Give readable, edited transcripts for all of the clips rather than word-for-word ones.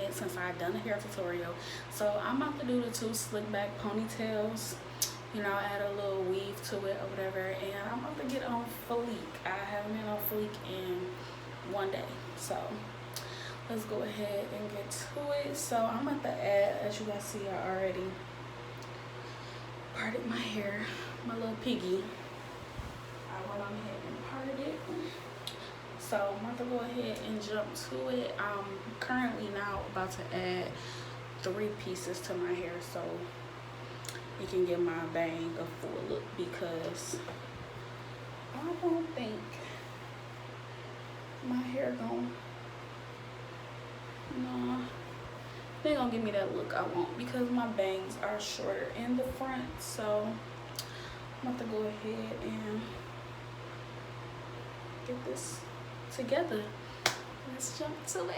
minute since I've done a hair tutorial. So I'm about to do the 2 slick back ponytails. You know, add a little weave to it or whatever, and I'm about to get on fleek. I haven't been on fleek in 1 day, so let's go ahead and get to it. So I'm about to add, as you guys see, I already parted my hair, my little piggy. I went on ahead and parted it. So I'm about to go ahead and jump to it. I'm currently now about to add 3 pieces to my hair so it can give my bang a full look, because I don't think my hair they gonna give me that look I want, because my bangs are shorter in the front. So I'm about to go ahead and get this together. Let's jump to it.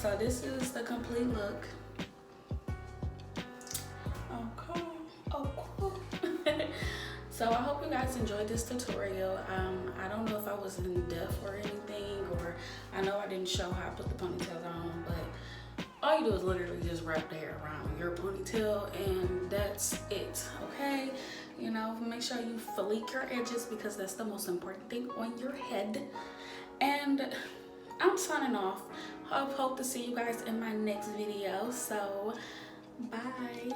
So this is the complete look. Okay. Oh, cool. So I hope you guys enjoyed this tutorial. I don't know if I was in depth or anything, or I know I didn't show how I put the ponytails on, but all you do is literally just wrap the hair around your ponytail and that's it, okay? You know, make sure you flake your edges because that's the most important thing on your head. And I'm signing off. I hope to see you guys in my next video. So, bye.